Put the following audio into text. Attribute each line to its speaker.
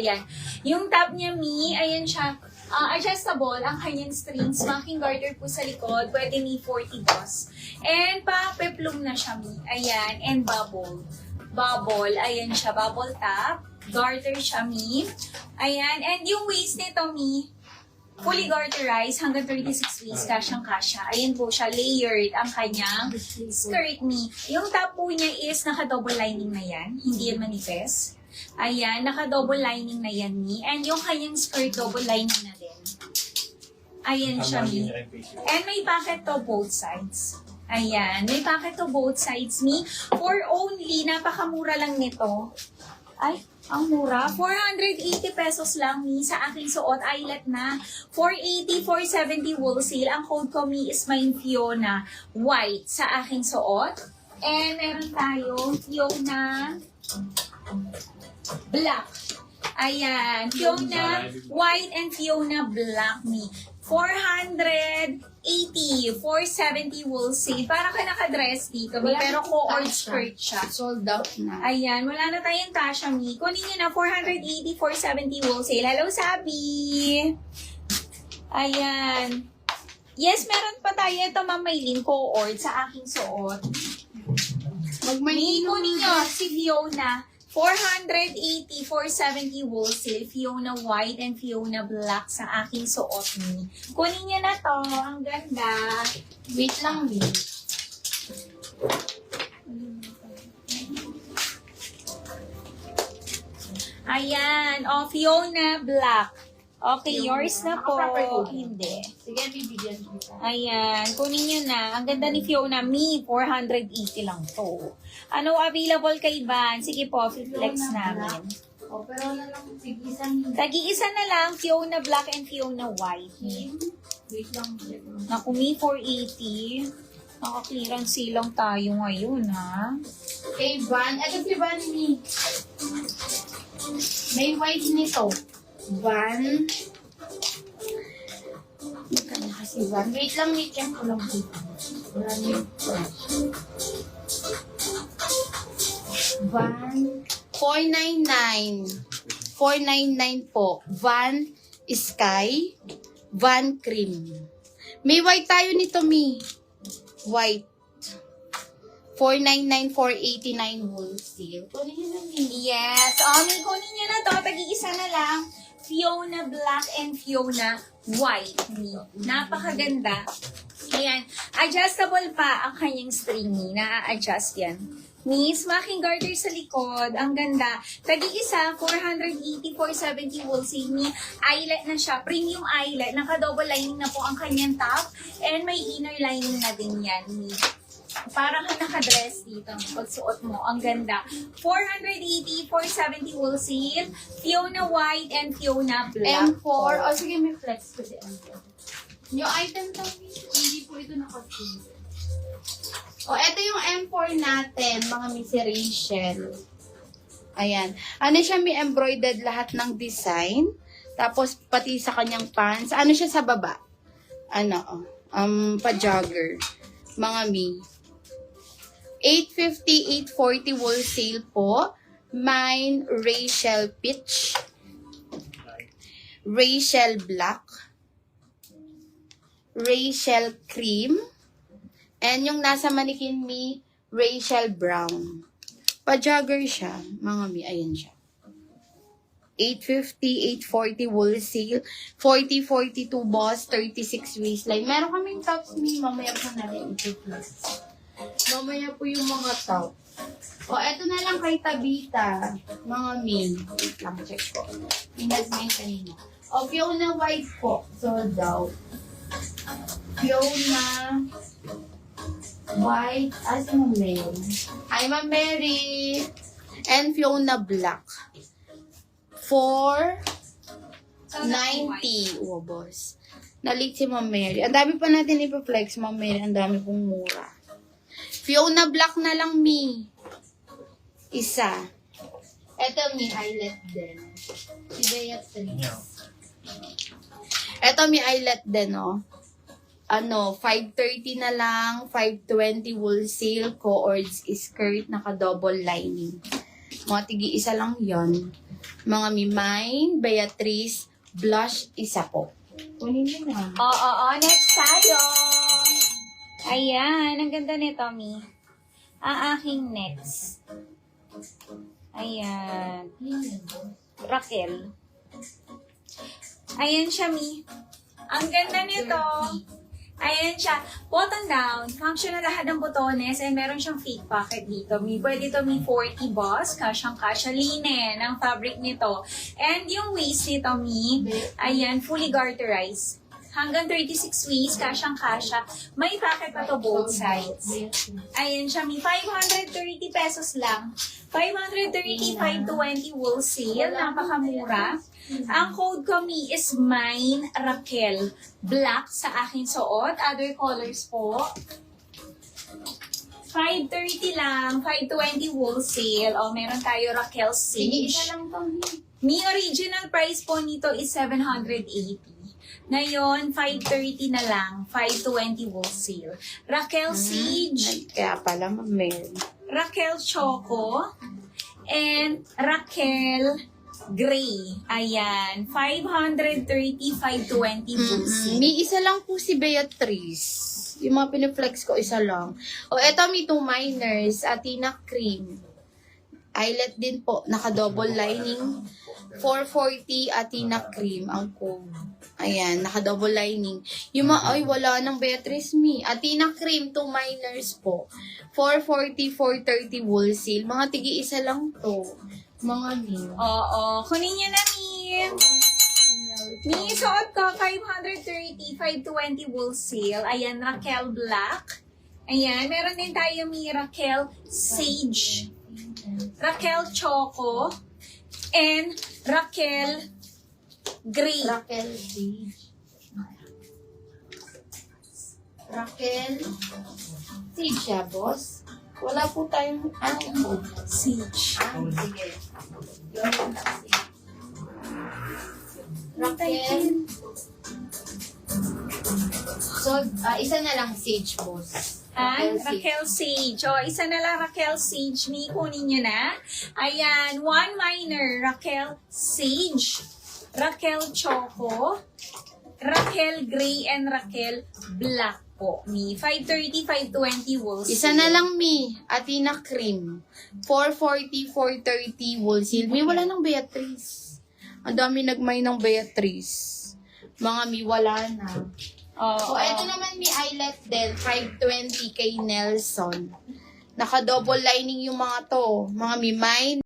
Speaker 1: Ayan. Yung top niya, Mi, ayan siya. Adjustable ang kanyang strings. Macking garter po sa likod. Pwede Mi 40 dos. And pa-peplum na siya, Mi. Ayan. And bubble. Bubble. Ayan siya. Bubble top. Garter siya, Mi. Ayan. And yung waist nito, Mi, fully garterized hanggang 36 waist, kasyang-kasya. Ayan po siya, layered ang kanyang skirt, Mi. Yung top po niya is naka-double lining na yan, hindi yan manifest. Ayan, naka-double lining na yan, Mi. And yung kanyang skirt, double lining na din. Ayan siya, Mi. And may pocket to both sides. Ayan, may pocket to both sides, Mi. For only, napakamura lang nito. Ay, ang mura. 480 pesos lang, Mi, sa aking suot. Eyelet na. 480, 470 wholesale. Ang code ko, Mi, is my Fiona white sa aking suot. And meron tayo Fiona black. Ayan. Fiona white and Fiona black, Mi. 480, 470 wholesale. Parang ka nakadress dito, Mi, pero co-ord skirt siya.
Speaker 2: Sold out na.
Speaker 1: Ayan, wala na tayong Tasha, Mi. Kunin nyo na, 480, 470 wholesale. Hello, Sabi! Ayan. Yes, meron pa tayo. Ito, Ma'am Maylin, co-ord sa aking suot. Mi, kunin nyo, si Fiona. 480, 470 wholesale, Fiona white and Fiona black sa aking suot, Mi. Kunin nyo na to. Ang ganda.
Speaker 2: Wait lang, Mi.
Speaker 1: Ayan. O, Fiona black. Okay, yours na po. Hindi.
Speaker 2: Sige, bibigyan kita.
Speaker 1: Ayan. Kunin nyo na. Ang ganda ni Fiona. Mi, 480 lang to. Ano available kay Van? Sige po, flex namin.
Speaker 2: O, pero na lang, sige, isang
Speaker 1: Tagi-isa na lang, Fiona black and Fiona white.
Speaker 2: wait lang.
Speaker 1: Naku, Mi, 480. Naka-clearance silang tayo ngayon, ha?
Speaker 2: Kay Van, ito si Van, Mi. May white nito. Van. Magkano kasi Van? Wait lang, Mi. Check ko lang dito. Wala niyo. Van. 499. 499 po. Van Sky. Van Cream. May white tayo nito, Mi. White. 499, 489 wholesale. Kunin nyo na, Mi.
Speaker 1: Yes. Mi, kunin nyo na to. Tagi-isa na lang. Fiona black and Fiona white. Mi. Napakaganda. Ayan. Adjustable pa ang kanyang stringy. Na-adjust yan. Miss, macking garter sa likod. Ang ganda. Tagi-isa, 480, 470 wholesale. Mi, eyelet na siya. Premium eyelet. Naka-double lining na po ang kanyang top. And may inner lining na din yan, Mi. Parang ka nakadress dito. Pagsuot mo. Ang ganda. 480, 470 wholesale. Fiona white and Fiona black.
Speaker 2: M4. O, sige, may flex ko si M4. Yung item to, hindi po ito nakasin. O, ito yung M4 natin, mga Miss Rachel. Ayan. Ano siya, may embroidered lahat ng design. Tapos, pati sa kanyang pants. Ano siya sa baba? Ano, pa-jogger. Mga Mi. 850, 840 wholesale po. Mine, Rachel Peach. Rachel Black. Rachel Cream. And yung nasa manikin, Mi, Rachel Brown. Pa-jogger siya. Mga Mi, ayan siya. 850, 840 wholesale. 40, 42 boss, 36 waistline. Meron kaming tops, Mi. Mamaya po natin ito-plus. Mamaya po yung mga top. O, eto na lang kay Tabita. Mga Mi. Wait lang, check ko. Inag na yung kanina. O, Fiona White po. Sold out. Fiona White. Si Ma'am Mary. Hi, Ma'am Mary. And Fiona Black. 490. Oh, boss. Nalit si Ma'am Mary. Ang dami pa natin ipaflex, Ma'am Mary. Ang dami pong mura. Fiona Black na lang, Mi. Isa. Eto, Mi, eyelet din. Si Beatrice. Eto, Mi, eyelet din, oh. 530 na lang, 520 wholesale, co-ords skirt, naka-double lining. Mga tigi-isa lang yon. Mga mi Mine, Beatrice, blush, isa po. Kunin mo na.
Speaker 1: Oo, next tayo. Ayan, ang ganda nito, Mi. Ang aking next. Ayan. Raquel. Ayan siya, Mi. Ang ganda nito. Ayan siya. Button down. Function na lahat ng botones and meron siyang fake pocket dito. Pwede ito 40 boss. Kasyang-kasya. Linen ang fabric nito. And yung waist nito, ayan, fully garterized. Hanggang 36 waist, kasyang-kasya. May pocket pa to both sides. Ayan siya, 530 pesos lang. 530, 520 wholesale. Napakamura. Ang code ko, is Mine Raquel. Black sa aking suot. Other colors po. 530 lang. 520 wholesale. O, meron tayo Raquel
Speaker 2: Sige,
Speaker 1: Sage.
Speaker 2: isa lang to.
Speaker 1: Original price po nito is 780. Ngayon, 530 na lang. 520 wholesale. Raquel Sage.
Speaker 2: Kaya pala, Ma'am.
Speaker 1: Raquel Choco. And Raquel Gray. Ayan. 530, 520 wholesale.
Speaker 2: May isa lang po si Beatrice. Yung mga piniflex ko, isa lang. O, eto may 2 minors. Athena Cream. Eyelet din po. Naka-double lining. 440 Athena Cream ang code. Ayan, naka-double lining. Yung mga, ay, wala nang Beatrice me. Athena Cream, 2 minors po. 440, 430 wholesale. Mga tigi-isa lang to. Mga new.
Speaker 1: Oo. Kunin nyo na, Mi. Suot ko, 530, 520 wholesale. Ayan, Raquel Black. Ayan, meron din tayo, Raquel Sage. Raquel Choco. And Raquel Gray.
Speaker 2: Raquel Sage. Raquel Sage siya, boss. Wala po tayong
Speaker 1: Sage.
Speaker 2: sige. Raquel. So, isa na lang Sage, boss.
Speaker 1: Raquel Sage. O, isa na lang Raquel Sage. Mi, kunin nyo na. Ayan, 1 minor. Raquel Sage. Raquel Choco. Raquel Gray and Raquel Black po. Mi, 530, 520 wholesale.
Speaker 2: Isa na lang, Mi. Athena Cream. 440, 430 wholesale. Mi, wala ng Beatrice. Ang dami nagmay ng Beatrice. Mga Mi, wala na.
Speaker 1: Oo.
Speaker 2: So, ito naman may eyelet din, 520 kay Nelson. Naka-double lining yung mga to. Mga Mi Mine.